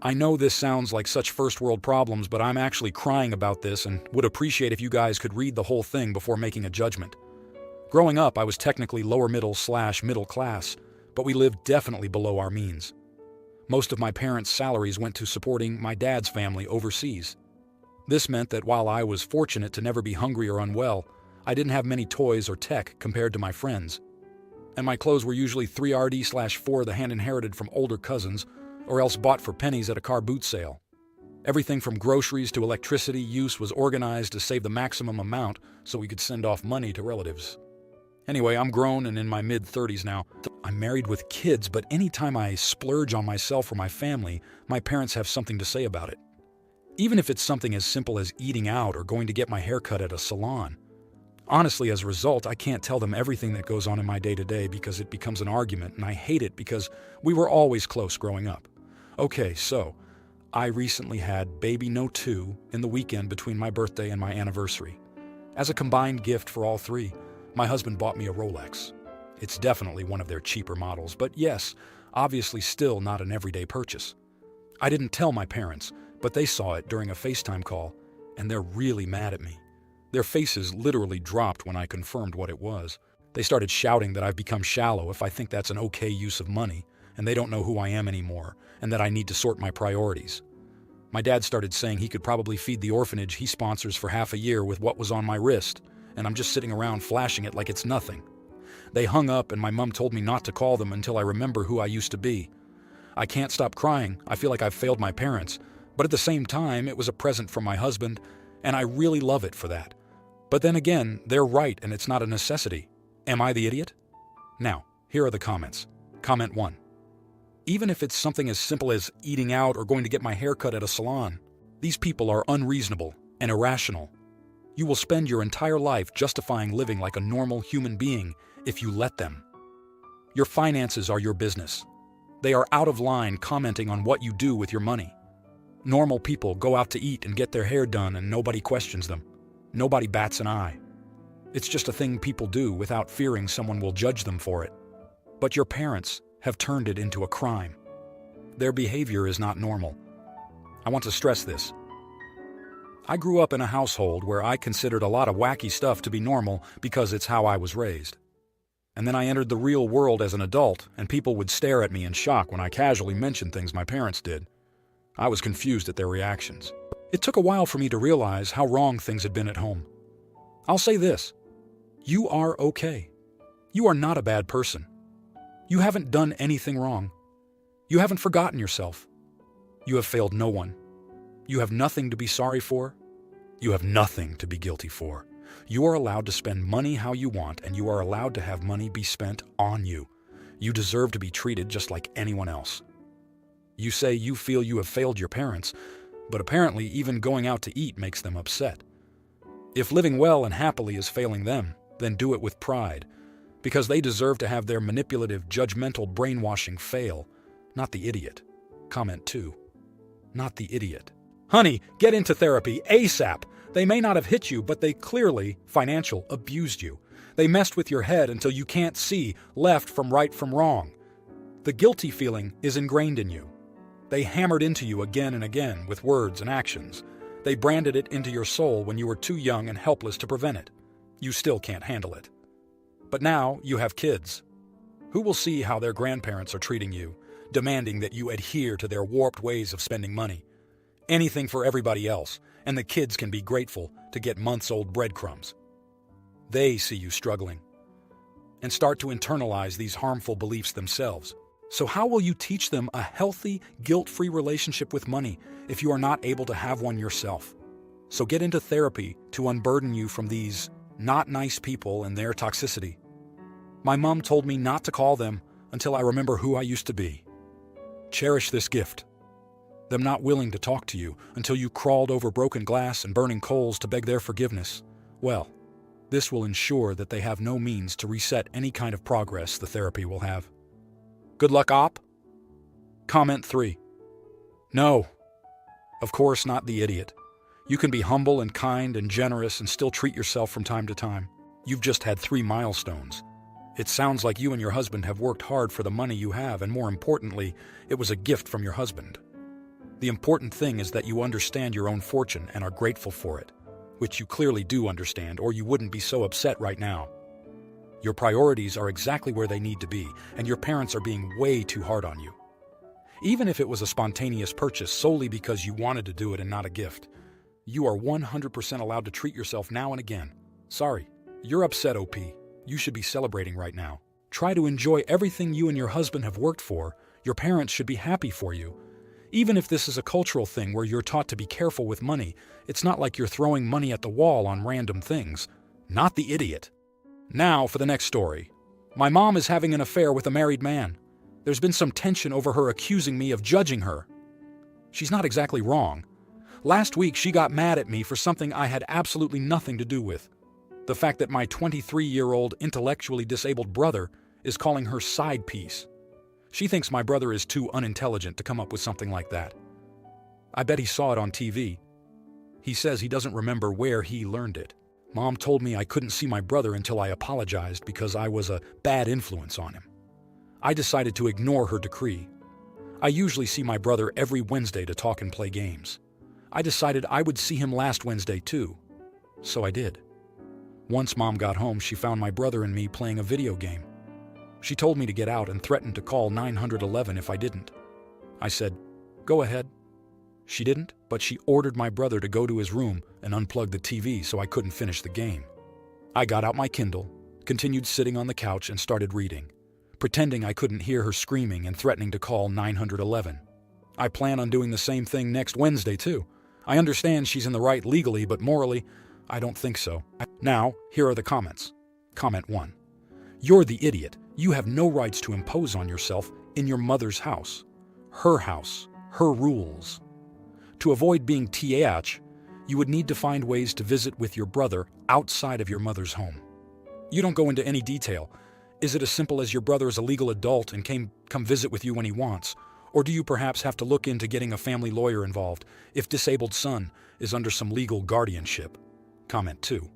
I know this sounds like such first world problems, but I'm actually crying about this and would appreciate if you guys could read the whole thing before making a judgment. Growing up, I was technically lower middle/middle class, but we lived definitely below our means. Most of my parents' salaries went to supporting my dad's family overseas. This meant that while I was fortunate to never be hungry or unwell, I didn't have many toys or tech compared to my friends. And my clothes were usually 3RD/4 the hand inherited from older cousins, or else bought for pennies at a car boot sale. Everything from groceries to electricity use was organized to save the maximum amount so we could send off money to relatives. Anyway, I'm grown and in my mid-30s now. I'm married with kids, but anytime I splurge on myself or my family, my parents have something to say about it. Even if it's something as simple as eating out or going to get my hair cut at a salon. Honestly, as a result, I can't tell them everything that goes on in my day-to-day because it becomes an argument, and I hate it because we were always close growing up. Okay, so I recently had baby no 2 in the weekend between my birthday and my anniversary. As a combined gift for all three, my husband bought me a Rolex. It's definitely one of their cheaper models, but yes, obviously still not an everyday purchase. I didn't tell my parents, but they saw it during a FaceTime call, and they're really mad at me. Their faces literally dropped when I confirmed what it was. They started shouting that I've become shallow if I think that's an okay use of money, and they don't know who I am anymore, and that I need to sort my priorities. My dad started saying he could probably feed the orphanage he sponsors for half a year with what was on my wrist, and I'm just sitting around flashing it like it's nothing. They hung up, and my mom told me not to call them until I remember who I used to be. I can't stop crying. I feel like I've failed my parents, but at the same time, it was a present from my husband, and I really love it for that. But then again, they're right, and it's not a necessity. Am I the idiot? Now, here are the comments. Comment 1. Even if it's something as simple as eating out or going to get my hair cut at a salon, these people are unreasonable and irrational. You will spend your entire life justifying living like a normal human being if you let them. Your finances are your business. They are out of line commenting on what you do with your money. Normal people go out to eat and get their hair done and nobody questions them. Nobody bats an eye. It's just a thing people do without fearing someone will judge them for it. But your parents have turned it into a crime. Their behavior is not normal. I want to stress this. I grew up in a household where I considered a lot of wacky stuff to be normal because it's how I was raised. And then I entered the real world as an adult, and people would stare at me in shock when I casually mentioned things my parents did. I was confused at their reactions. It took a while for me to realize how wrong things had been at home. I'll say this. You are okay. You are not a bad person. You haven't done anything wrong. You haven't forgotten yourself. You have failed no one. You have nothing to be sorry for. You have nothing to be guilty for. You are allowed to spend money how you want, and you are allowed to have money be spent on you. You deserve to be treated just like anyone else. You say you feel you have failed your parents, but apparently even going out to eat makes them upset. If living well and happily is failing them, then do it with pride, because they deserve to have their manipulative, judgmental brainwashing fail, not the idiot. Comment 2. Not the idiot. Honey, get into therapy ASAP. They may not have hit you, but they clearly, financial, abused you. They messed with your head until you can't see left from right from wrong. The guilty feeling is ingrained in you. They hammered into you again and again with words and actions. They branded it into your soul when you were too young and helpless to prevent it. You still can't handle it. But now you have kids. Who will see how their grandparents are treating you, demanding that you adhere to their warped ways of spending money? Anything for everybody else, and the kids can be grateful to get months-old breadcrumbs. They see you struggling and start to internalize these harmful beliefs themselves. So how will you teach them a healthy, guilt-free relationship with money if you are not able to have one yourself? So get into therapy to unburden you from these not nice people and their toxicity. My mom told me not to call them until I remember who I used to be. Cherish this gift. Them not willing to talk to you until you crawled over broken glass and burning coals to beg their forgiveness. Well, this will ensure that they have no means to reset any kind of progress the therapy will have. Good luck, op. Comment 3. No. Of course not the idiot. You can be humble and kind and generous and still treat yourself from time to time. You've just had 3 milestones. It sounds like you and your husband have worked hard for the money you have, and more importantly, it was a gift from your husband. The important thing is that you understand your own fortune and are grateful for it, which you clearly do understand, or you wouldn't be so upset right now. Your priorities are exactly where they need to be, and your parents are being way too hard on you. Even if it was a spontaneous purchase solely because you wanted to do it and not a gift, you are 100% allowed to treat yourself now and again. Sorry, you're upset, OP. You should be celebrating right now. Try to enjoy everything you and your husband have worked for. Your parents should be happy for you. Even if this is a cultural thing where you're taught to be careful with money, it's not like you're throwing money at the wall on random things. Not the idiot. Now for the next story. My mom is having an affair with a married man. There's been some tension over her accusing me of judging her. She's not exactly wrong. Last week she got mad at me for something I had absolutely nothing to do with. The fact that my 23-year-old intellectually disabled brother is calling her side piece. She thinks my brother is too unintelligent to come up with something like that. I bet he saw it on TV. He says he doesn't remember where he learned it. Mom told me I couldn't see my brother until I apologized because I was a bad influence on him. I decided to ignore her decree. I usually see my brother every Wednesday to talk and play games. I decided I would see him last Wednesday too. So I did. Once Mom got home, she found my brother and me playing a video game. She told me to get out and threatened to call 911 if I didn't. I said, "Go ahead." She didn't, but she ordered my brother to go to his room and unplug the TV so I couldn't finish the game. I got out my Kindle, continued sitting on the couch and started reading, pretending I couldn't hear her screaming and threatening to call 911. I plan on doing the same thing next Wednesday too. I understand she's in the right legally, but morally, I don't think so. Now, here are the comments. Comment 1. You're the idiot. You have no rights to impose on yourself in your mother's house, her rules. To avoid being TH, you would need to find ways to visit with your brother outside of your mother's home. You don't go into any detail. Is it as simple as your brother is a legal adult and come visit with you when he wants? Or do you perhaps have to look into getting a family lawyer involved if disabled son is under some legal guardianship? Comment 2.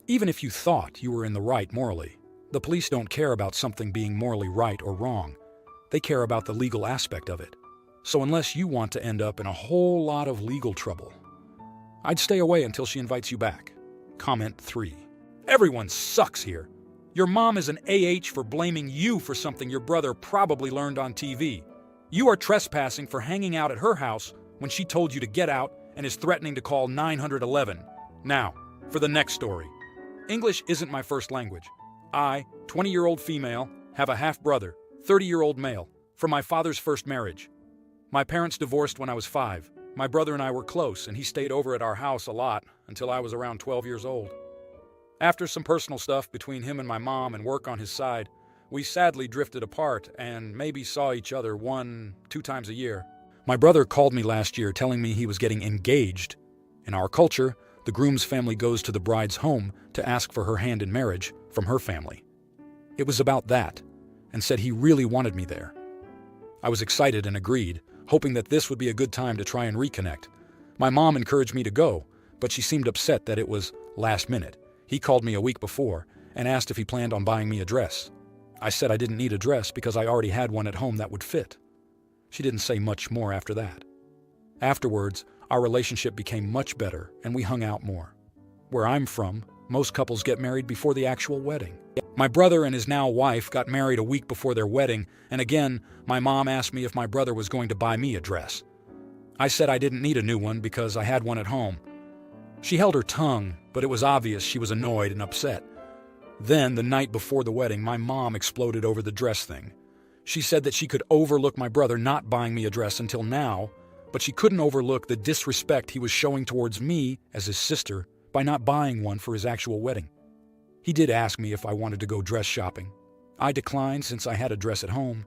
Even if you thought you were in the right morally, the police don't care about something being morally right or wrong. They care about the legal aspect of it. So unless you want to end up in a whole lot of legal trouble, I'd stay away until she invites you back. Comment 3. Everyone sucks here. Your mom is an AH for blaming you for something your brother probably learned on TV. You are trespassing for hanging out at her house when she told you to get out and is threatening to call 911. Now, for the next story. English isn't my first language. I, 20-year-old female, have a half-brother, 30-year-old male, from my father's first marriage. My parents divorced when I was 5. My brother and I were close, and he stayed over at our house a lot until I was around 12 years old. After some personal stuff between him and my mom and work on his side, we sadly drifted apart and maybe saw each other 1-2 times a year. My brother called me last year telling me he was getting engaged. In our culture, the groom's family goes to the bride's home to ask for her hand in marriage from her family. It was about that, and said he really wanted me there. I was excited and agreed, hoping that this would be a good time to try and reconnect. My mom encouraged me to go, but she seemed upset that it was last minute. He called me a week before and asked if he planned on buying me a dress. I said I didn't need a dress because I already had one at home that would fit. She didn't say much more after that. Afterwards, our relationship became much better and we hung out more. Where I'm from, most couples get married before the actual wedding. My brother and his now wife got married a week before their wedding, and again, my mom asked me if my brother was going to buy me a dress. I said I didn't need a new one because I had one at home. She held her tongue, but it was obvious she was annoyed and upset. Then, the night before the wedding, my mom exploded over the dress thing. She said that she could overlook my brother not buying me a dress until now, but she couldn't overlook the disrespect he was showing towards me as his sister by not buying one for his actual wedding. He did ask me if I wanted to go dress shopping. I declined since I had a dress at home.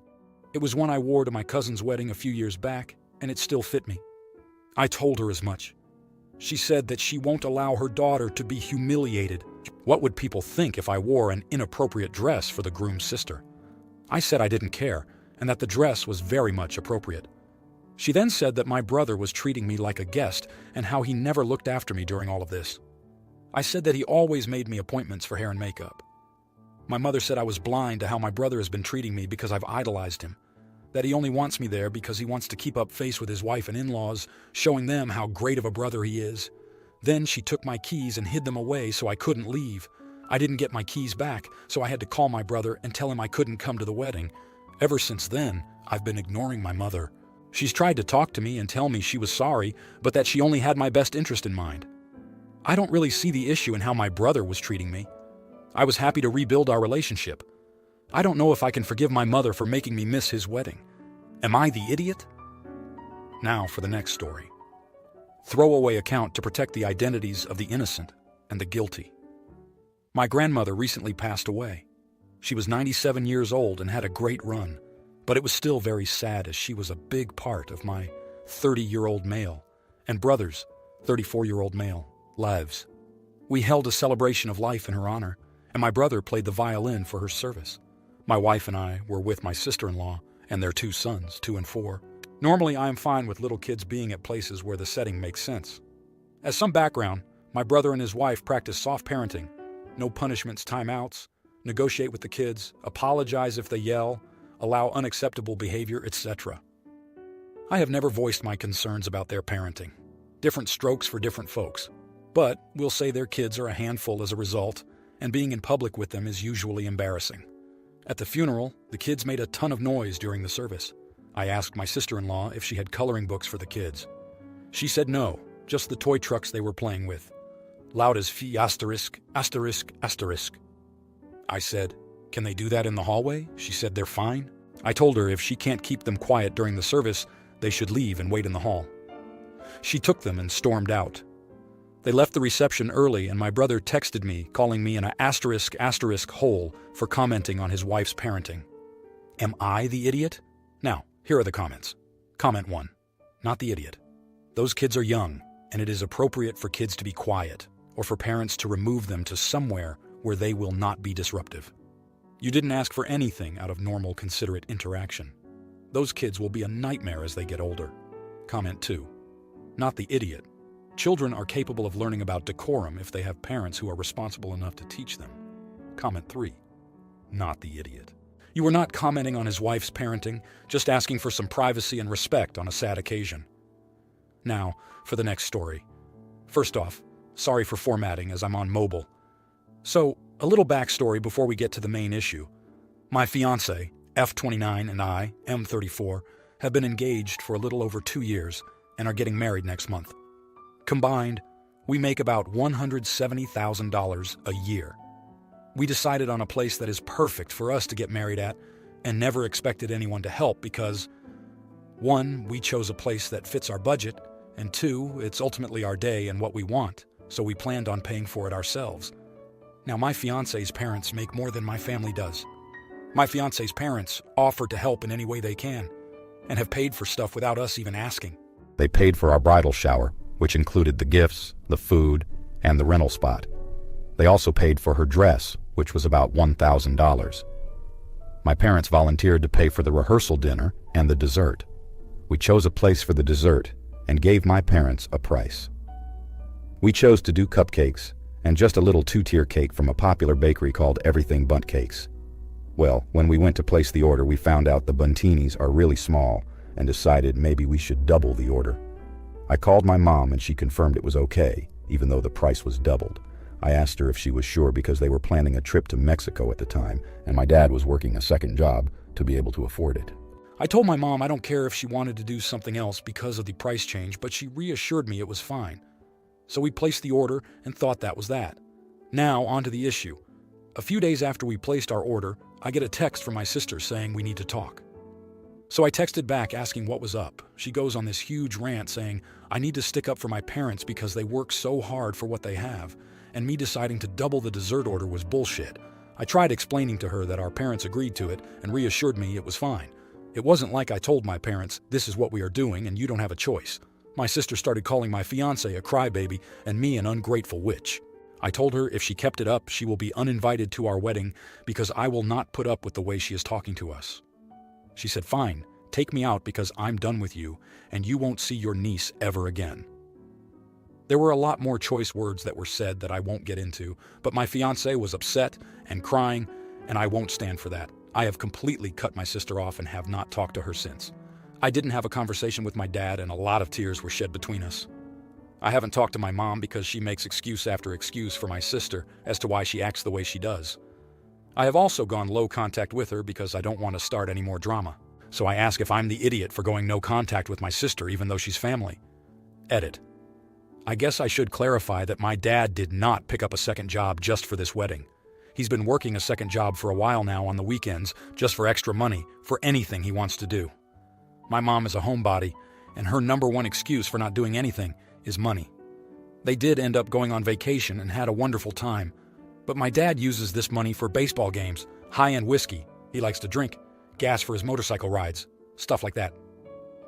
It was one I wore to my cousin's wedding a few years back, and it still fit me. I told her as much. She said that she won't allow her daughter to be humiliated. What would people think if I wore an inappropriate dress for the groom's sister? I said I didn't care, and that the dress was very much appropriate. She then said that my brother was treating me like a guest and how he never looked after me during all of this. I said that he always made me appointments for hair and makeup. My mother said I was blind to how my brother has been treating me because I've idolized him, that he only wants me there because he wants to keep up face with his wife and in-laws, showing them how great of a brother he is. Then she took my keys and hid them away so I couldn't leave. I didn't get my keys back, so I had to call my brother and tell him I couldn't come to the wedding. Ever since then, I've been ignoring my mother. She's tried to talk to me and tell me she was sorry, but that she only had my best interest in mind. I don't really see the issue in how my brother was treating me. I was happy to rebuild our relationship. I don't know if I can forgive my mother for making me miss his wedding. Am I the idiot? Now for the next story. Throwaway account to protect the identities of the innocent and the guilty. My grandmother recently passed away. She was 97 years old and had a great run, but it was still very sad as she was a big part of my 30-year-old male and brother's 34-year-old male lives. We held a celebration of life in her honor, and my brother played the violin for her service. My wife and I were with my sister-in-law and their 2 sons, 2 and 4. Normally, I am fine with little kids being at places where the setting makes sense. As some background, my brother and his wife practice soft parenting. No punishments, timeouts, negotiate with the kids, apologize if they yell, allow unacceptable behavior, etc. I have never voiced my concerns about their parenting. Different strokes for different folks. But we'll say their kids are a handful as a result, and being in public with them is usually embarrassing. At the funeral, the kids made a ton of noise during the service. I asked my sister-in-law if she had coloring books for the kids. She said no, just the toy trucks they were playing with. Loud as ********. I said, "Can they do that in the hallway?" She said they're fine. I told her if she can't keep them quiet during the service, they should leave and wait in the hall. She took them and stormed out. They left the reception early, and my brother texted me, calling me an ***** hole for commenting on his wife's parenting. Am I the idiot? Now, here are the comments. Comment 1. Not the idiot. Those kids are young, and it is appropriate for kids to be quiet, or for parents to remove them to somewhere where they will not be disruptive. You didn't ask for anything out of normal, considerate interaction. Those kids will be a nightmare as they get older. Comment 2. Not the idiot. Children are capable of learning about decorum if they have parents who are responsible enough to teach them. Comment 3. Not the idiot. You were not commenting on his wife's parenting, just asking for some privacy and respect on a sad occasion. Now, for the next story. First off, sorry for formatting as I'm on mobile. So, a little backstory before we get to the main issue. My fiancé, F29, and I, M34, have been engaged for a little over 2 years and are getting married next month. Combined, we make about $170,000 a year. We decided on a place that is perfect for us to get married at and never expected anyone to help because, 1, we chose a place that fits our budget, and 2, it's ultimately our day and what we want, so we planned on paying for it ourselves. Now, my fiancé's parents make more than my family does. My fiancé's parents offer to help in any way they can and have paid for stuff without us even asking. They paid for our bridal shower, which included the gifts, the food, and the rental spot. They also paid for her dress, which was about $1,000. My parents volunteered to pay for the rehearsal dinner and the dessert. We chose a place for the dessert and gave my parents a price. We chose to do cupcakes and just a little 2-tier cake from a popular bakery called Everything Bunt Cakes. Well, when we went to place the order, we found out the buntinis are really small and decided maybe we should double the order. I called my mom and she confirmed it was okay, even though the price was doubled. I asked her if she was sure because they were planning a trip to Mexico at the time, and my dad was working a second job to be able to afford it. I told my mom I don't care if she wanted to do something else because of the price change, but she reassured me it was fine. So we placed the order and thought that was that. Now, on to the issue. A few days after we placed our order, I get a text from my sister saying we need to talk. So I texted back asking what was up. She goes on this huge rant saying, I need to stick up for my parents because they work so hard for what they have, and me deciding to double the dessert order was bullshit. I tried explaining to her that our parents agreed to it and reassured me it was fine. It wasn't like I told my parents, this is what we are doing and you don't have a choice. My sister started calling my fiancé a crybaby and me an ungrateful witch. I told her if she kept it up, she will be uninvited to our wedding because I will not put up with the way she is talking to us. She said, fine, take me out because I'm done with you and you won't see your niece ever again. There were a lot more choice words that were said that I won't get into, but my fiancé was upset and crying, and I won't stand for that. I have completely cut my sister off and have not talked to her since. I didn't have a conversation with my dad and a lot of tears were shed between us. I haven't talked to my mom because she makes excuse after excuse for my sister as to why she acts the way she does. I have also gone low contact with her because I don't want to start any more drama. So I ask if I'm the idiot for going no contact with my sister even though she's family. Edit. I guess I should clarify that my dad did not pick up a second job just for this wedding. He's been working a second job for a while now on the weekends just for extra money for anything he wants to do. My mom is a homebody, and her number one excuse for not doing anything is money. They did end up going on vacation and had a wonderful time, but my dad uses this money for baseball games, high-end whiskey he likes to drink, gas for his motorcycle rides, stuff like that.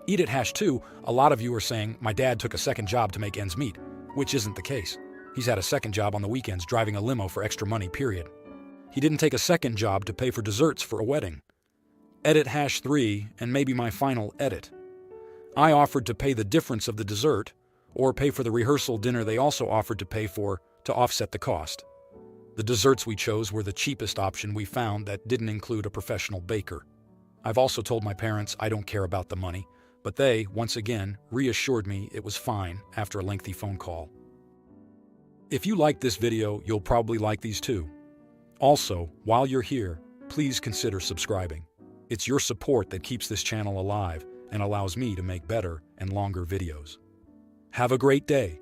Eat it #2, a lot of you are saying my dad took a second job to make ends meet, which isn't the case. He's had a second job on the weekends driving a limo for extra money, period. He didn't take a second job to pay for desserts for a wedding. Edit #3, and maybe my final edit. I offered to pay the difference of the dessert, or pay for the rehearsal dinner they also offered to pay for to offset the cost. The desserts we chose were the cheapest option we found that didn't include a professional baker. I've also told my parents I don't care about the money, but they, once again, reassured me it was fine after a lengthy phone call. If you liked this video, you'll probably like these too. Also, while you're here, please consider subscribing. It's your support that keeps this channel alive and allows me to make better and longer videos. Have a great day.